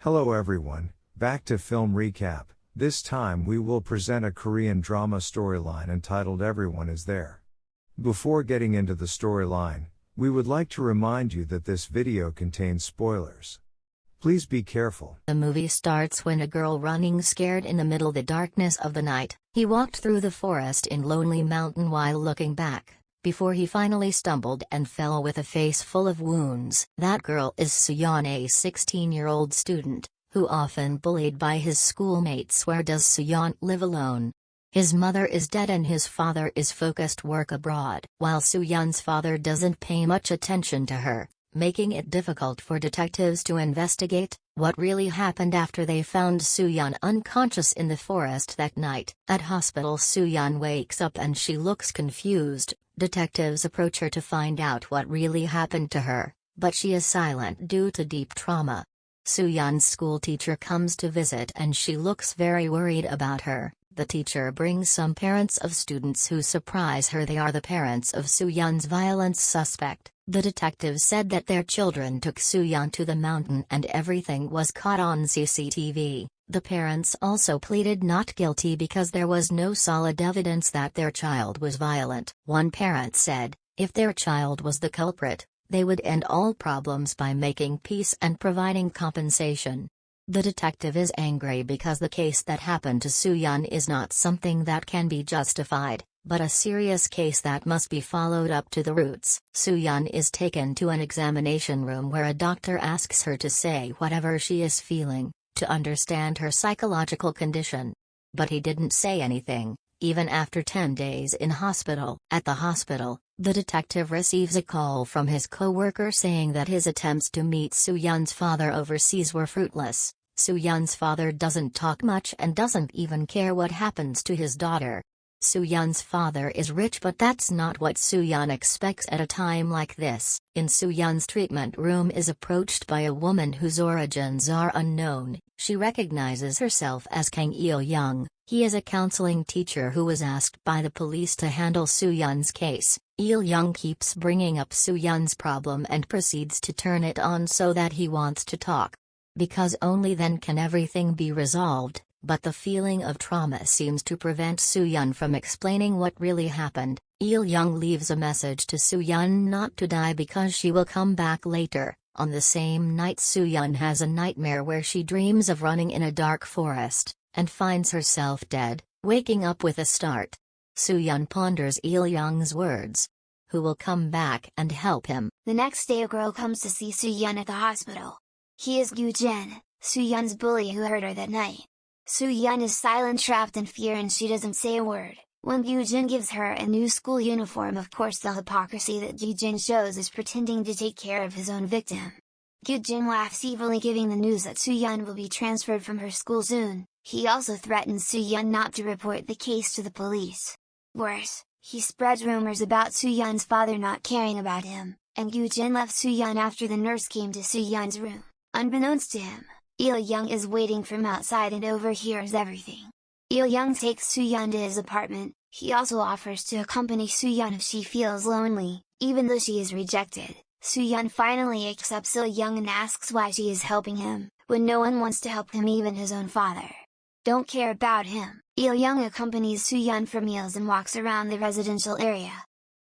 Hello everyone, back to Film Recap. This time we will present a Korean drama storyline entitled Everyone Is There. Before getting into the storyline, we would like to remind you that this video contains spoilers. Please be careful. The movie starts when a girl running scared in the middle of the darkness of the night. He walked through the forest in Lonely Mountain while looking back, before he finally stumbled and fell with a face full of wounds. That girl is Suyeon, a 16-year-old student, who often bullied by his schoolmates. Where does Suyeon live alone? His mother is dead and his father is focused work abroad. While Suyeon's father doesn't pay much attention to her, making it difficult for detectives to investigate what really happened after they found Suyeon unconscious in the forest that night. At hospital, Suyeon wakes up and she looks confused. Detectives approach her to find out what really happened to her, but she is silent due to deep trauma. Suyeon's school teacher comes to visit and she looks very worried about her. The teacher brings some parents of students who surprise her. They are the parents of Suyeon's violence suspect. The detectives said that their children took Suyeon to the mountain and everything was caught on CCTV. The parents also pleaded not guilty because there was no solid evidence that their child was violent. One parent said, if their child was the culprit, they would end all problems by making peace and providing compensation. The detective is angry because the case that happened to Suyeon is not something that can be justified, but a serious case that must be followed up to the roots. Suyeon is taken to an examination room where a doctor asks her to say whatever she is feeling, to understand her psychological condition. But he didn't say anything, even after 10 days in hospital. At the hospital, the detective receives a call from his co-worker saying that his attempts to meet Suyeon's father overseas were fruitless. Suyeon's father doesn't talk much and doesn't even care what happens to his daughter. Suyeon's father is rich, but that's not what Suyeon expects at a time like this. In Suyeon's treatment room is approached by a woman whose origins are unknown. She recognizes herself as Kang Il-young. He is a counseling teacher who was asked by the police to handle Suyeon's case. Il-young keeps bringing up Suyeon's problem and proceeds to turn it on so that he wants to talk. Because only then can everything be resolved. But the feeling of trauma seems to prevent Suyeon from explaining what really happened. Il-young leaves a message to Suyeon not to die because she will come back later. On the same night, Suyeon has a nightmare where she dreams of running in a dark forest, and finds herself dead, waking up with a start. Suyeon ponders Il-young's words. Who will come back and help him? The next day, a girl comes to see Suyeon at the hospital. He is Gyu-jin, Suyeon's bully who hurt her that night. Suyeon is silent, trapped in fear, and she doesn't say a word. When Gyu-jin gives her a new school uniform, of course the hypocrisy that Gyu-jin shows is pretending to take care of his own victim. Gyu-jin laughs evilly, giving the news that Suyeon will be transferred from her school soon. He also threatens Suyeon not to report the case to the police. Worse, he spreads rumors about Suyeon's father not caring about him, and Gyu-jin left Suyeon after the nurse came to Suyeon's room. Unbeknownst to him, Il-young is waiting from outside and overhears everything. Il-young takes Suyeon to his apartment. He also offers to accompany Suyeon if she feels lonely, even though she is rejected. Suyeon finally accepts Il-young and asks why she is helping him, when no one wants to help him, even his own father. Don't care about him. Il-young accompanies Suyeon for meals and walks around the residential area.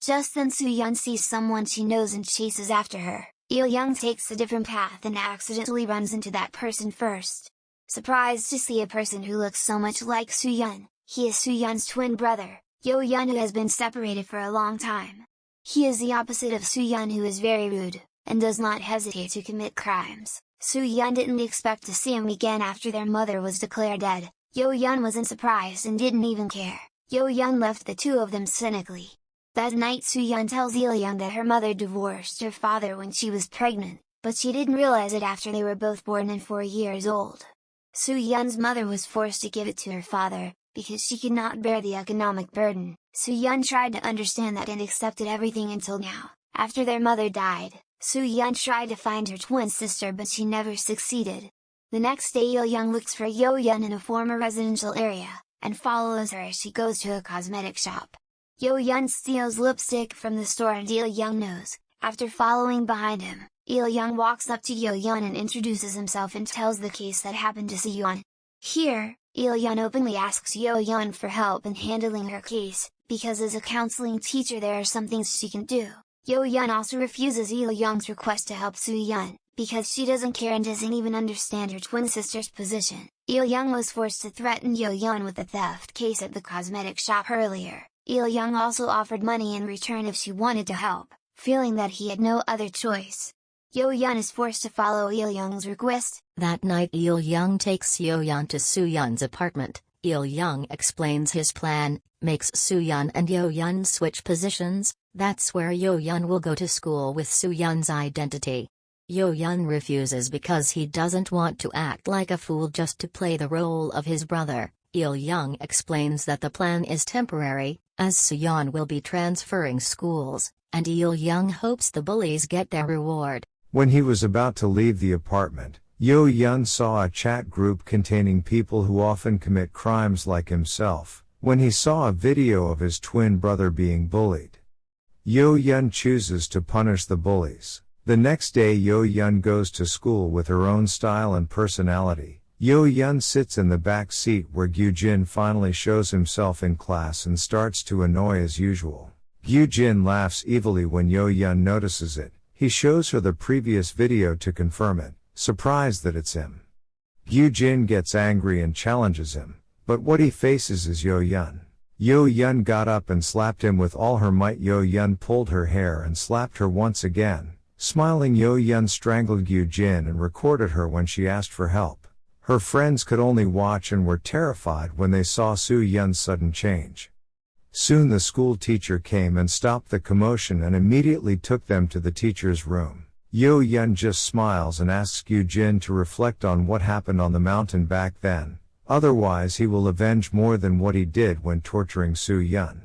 Just then, Suyeon sees someone she knows and chases after her. Il-young takes a different path and accidentally runs into that person first. Surprised to see a person who looks so much like Suyeon. He is Suyeon's twin brother, Yo-yeon, who has been separated for a long time. He is the opposite of Suyeon, who is very rude, and does not hesitate to commit crimes. Suyeon didn't expect to see him again after their mother was declared dead. Yo-yeon wasn't surprised and didn't even care. Yo-yeon left the two of them cynically. That night, Suyeon tells Il-young that her mother divorced her father when she was pregnant, but she didn't realize it after they were both born and 4 years old. Suyeon's mother was forced to give it to her father, because she could not bear the economic burden. Suyeon tried to understand that and accepted everything until now. After their mother died, Suyeon tried to find her twin sister, but she never succeeded. The next day, Il-young looks for Yo-yeon in a former residential area, and follows her as she goes to a cosmetic shop. Yo-yeon steals lipstick from the store and Il-young knows. After following behind him, Il-young walks up to Yo-yeon and introduces himself and tells the case that happened to Soo-yeon. Here, Il-young openly asks Yo-yeon for help in handling her case, because as a counseling teacher there are some things she can do. Yo-yeon also refuses Il-young's request to help Soo-yeon, because she doesn't care and doesn't even understand her twin sister's position. Il-young was forced to threaten Yo-yeon with the theft case at the cosmetic shop earlier. Il-young also offered money in return if she wanted to help, feeling that he had no other choice. Yo-yeon is forced to follow Il-young's request. That night Il-young takes Yo-yeon to Soo-yeon's apartment. Il-young explains his plan, makes Soo-yeon and Yo-yeon switch positions. That's where Yo-yeon will go to school with Soo-yeon's identity. Yo-yeon refuses because he doesn't want to act like a fool just to play the role of his brother. Il-young explains that the plan is temporary, as Soo-yeon will be transferring schools, and Il-young hopes the bullies get their reward. When he was about to leave the apartment, Yo-yeon saw a chat group containing people who often commit crimes like himself, when he saw a video of his twin brother being bullied. Yo-yeon chooses to punish the bullies. The next day Yo-yeon goes to school with her own style and personality. Yo-yeon sits in the back seat where Gyujin finally shows himself in class and starts to annoy as usual. Gyujin laughs evilly when Yo-yeon notices it. He shows her the previous video to confirm it, surprised that it's him. Gyujin gets angry and challenges him, but what he faces is Yo-yeon. Yo-yeon got up and slapped him with all her might. Yo-yeon pulled her hair and slapped her once again. Smiling, Yo-yeon strangled Gyujin and recorded her when she asked for help. Her friends could only watch and were terrified when they saw Soo-yeon's sudden change. Soon the school teacher came and stopped the commotion and immediately took them to the teacher's room. Yo-yeon just smiles and asks Gyujin to reflect on what happened on the mountain back then, otherwise he will avenge more than what he did when torturing Soo-yeon.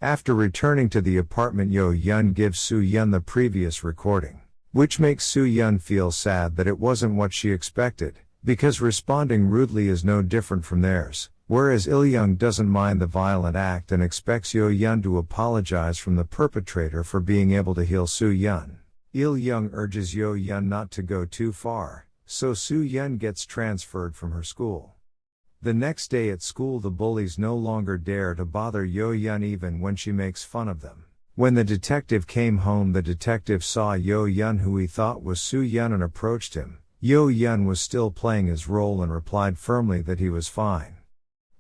After returning to the apartment, Yo-yeon gives Soo-yeon the previous recording, which makes Soo-yeon feel sad that it wasn't what she expected, because responding rudely is no different from theirs, whereas Il-young doesn't mind the violent act and expects Yo-yeon to apologize from the perpetrator for being able to heal Soo-yeon. Il-young urges Yo-yeon not to go too far, so Soo-yeon gets transferred from her school. The next day at school the bullies no longer dare to bother Yo-yeon even when she makes fun of them. When the detective came home, the detective saw Yo-yeon, who he thought was Soo-yeon, and approached him. Yo-yeon was still playing his role and replied firmly that he was fine.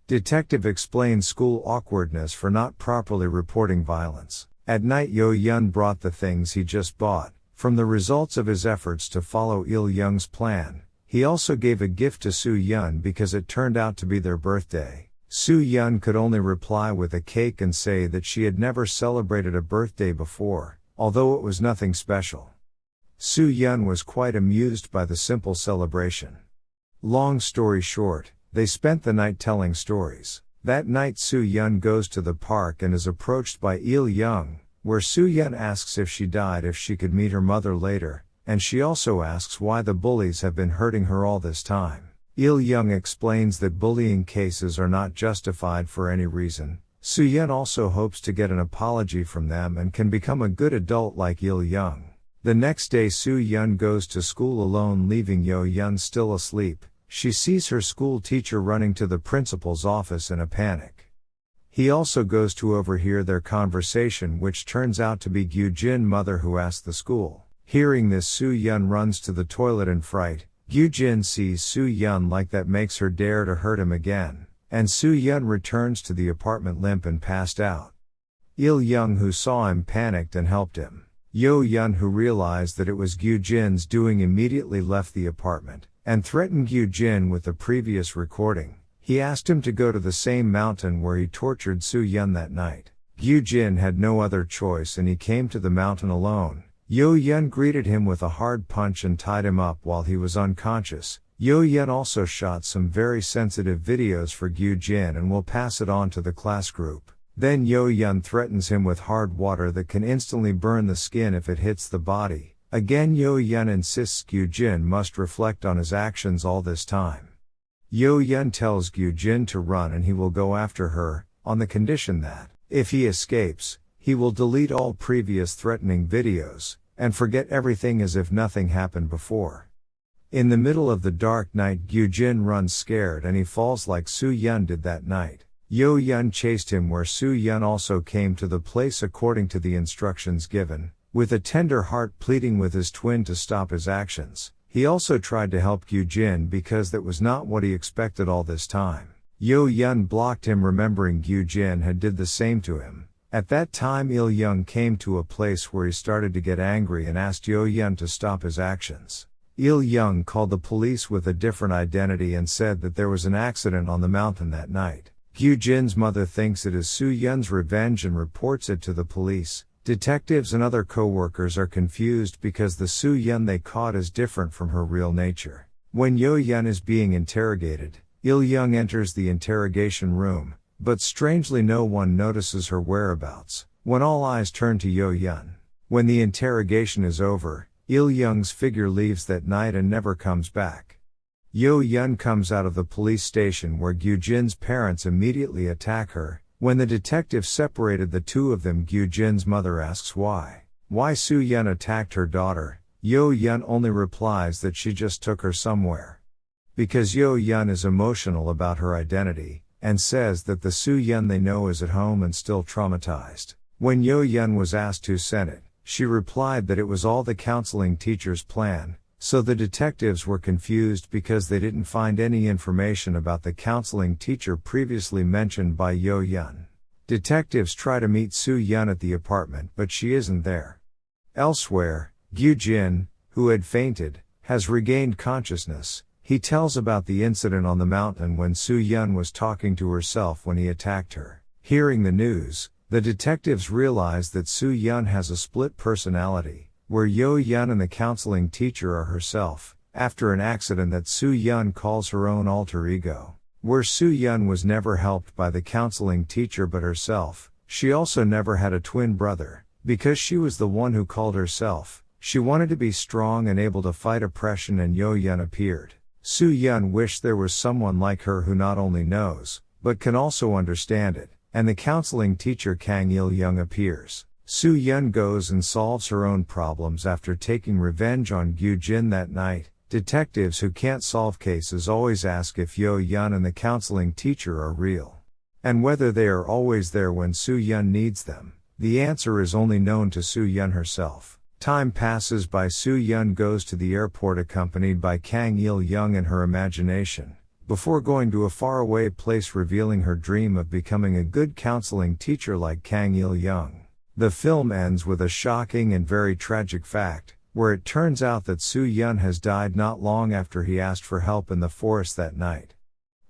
Detective explained school awkwardness for not properly reporting violence. At night Yo-yeon brought the things he just bought. From the results of his efforts to follow Il-young's plan, he also gave a gift to Soo-yeon because it turned out to be their birthday. Soo-yeon could only reply with a cake and say that she had never celebrated a birthday before, although it was nothing special. Soo-yeon was quite amused by the simple celebration. Long story short, they spent the night telling stories. That night Soo-yeon goes to the park and is approached by Il-young, where Soo-yeon asks if she died if she could meet her mother later, and she also asks why the bullies have been hurting her all this time. Il-young explains that bullying cases are not justified for any reason. Soo-yeon also hopes to get an apology from them and can become a good adult like Il-young. The next day Soo-yeon goes to school alone, leaving Yo-yeon still asleep. She sees her school teacher running to the principal's office in a panic. He also goes to overhear their conversation, which turns out to be Gyujin's mother, who asked the school. Hearing this, Soo-yeon runs to the toilet in fright. Gyujin sees Soo-yeon like that makes her dare to hurt him again, and Soo-yeon returns to the apartment limp and passed out. Il-young, who saw him, panicked and helped him. Yo-yeon, who realized that it was Gyujin's doing, immediately left the apartment and threatened Gyujin with the previous recording. He asked him to go to the same mountain where he tortured Soo-yeon that night. Gyujin had no other choice and he came to the mountain alone. Yo-yeon greeted him with a hard punch and tied him up while he was unconscious. Yo-yeon also shot some very sensitive videos for Gyujin and will pass it on to the class group. Then Yo-yeon threatens him with hard water that can instantly burn the skin if it hits the body. Again Yo-yeon insists Gyujin must reflect on his actions all this time. Yo-yeon tells Gyujin to run and he will go after her, on the condition that, if he escapes, he will delete all previous threatening videos. and forget everything as if nothing happened before. In the middle of the dark night, Gyujin runs scared and he falls like Soo-yeon did that night. Yo-yeon chased him where Soo-yeon also came to the place according to the instructions given, with a tender heart pleading with his twin to stop his actions. He also tried to help Gyujin because that was not what he expected all this time. Yo-yeon blocked him, remembering Gyujin had did the same to him. At that time Il-young came to a place where he started to get angry and asked Yo-yeon to stop his actions. Il-young called the police with a different identity and said that there was an accident on the mountain that night. Gyujin's mother thinks it is Soo-yeon's revenge and reports it to the police. Detectives and other co-workers are confused because the Soo-yeon they caught is different from her real nature. When Yo-yeon is being interrogated, Il-young enters the interrogation room, but strangely no one notices her whereabouts, when all eyes turn to Yo-yeon. When the interrogation is over, Il-young's figure leaves that night and never comes back. Yo-yeon comes out of the police station where Gyujin's parents immediately attack her. When the detectives separated the two of them, Gyujin's mother asks why Soo-yeon attacked her daughter. Yo-yeon only replies that she just took her somewhere. Because Yo-yeon is emotional about her identity, and says that the Soo-yeon they know is at home and still traumatized. When Yo-yeon was asked who sent it, she replied that it was all the counseling teacher's plan, so the detectives were confused because they didn't find any information about the counseling teacher previously mentioned by Yo-yeon. Detectives try to meet Soo-yeon at the apartment but she isn't there. Elsewhere, Gyujin, who had fainted, has regained consciousness. He tells about the incident on the mountain when Soo-yeon was talking to herself when he attacked her. Hearing the news, the detectives realize that Soo-yeon has a split personality, where Yo-yeon and the counseling teacher are herself, after an accident that Soo-yeon calls her own alter ego. Where Soo-yeon was never helped by the counseling teacher but herself, she also never had a twin brother, because she was the one who called herself. She wanted to be strong and able to fight oppression, and Yo-yeon appeared. Soo-yeon wished there was someone like her who not only knows, but can also understand it, and the counseling teacher Kang Il-young appears. Soo-yeon goes and solves her own problems after taking revenge on Gyujin that night. Detectives who can't solve cases always ask if Yo-yeon and the counseling teacher are real, and whether they are always there when Soo-yeon needs them. The answer is only known to Soo-yeon herself. Time passes by. Soo-yeon goes to the airport accompanied by Kang Il-young in her imagination, before going to a faraway place, revealing her dream of becoming a good counseling teacher like Kang Il-young. The film ends with a shocking and very tragic fact, where it turns out that Soo-yeon has died not long after he asked for help in the forest that night.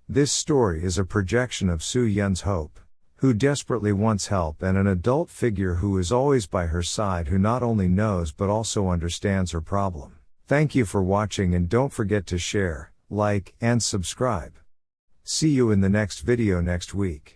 This story is a projection of Soo-yeon's hope, who desperately wants help, and an adult figure who is always by her side, who not only knows but also understands her problem. Thank you for watching, and don't forget to share, like, and subscribe. See you in the next video next week.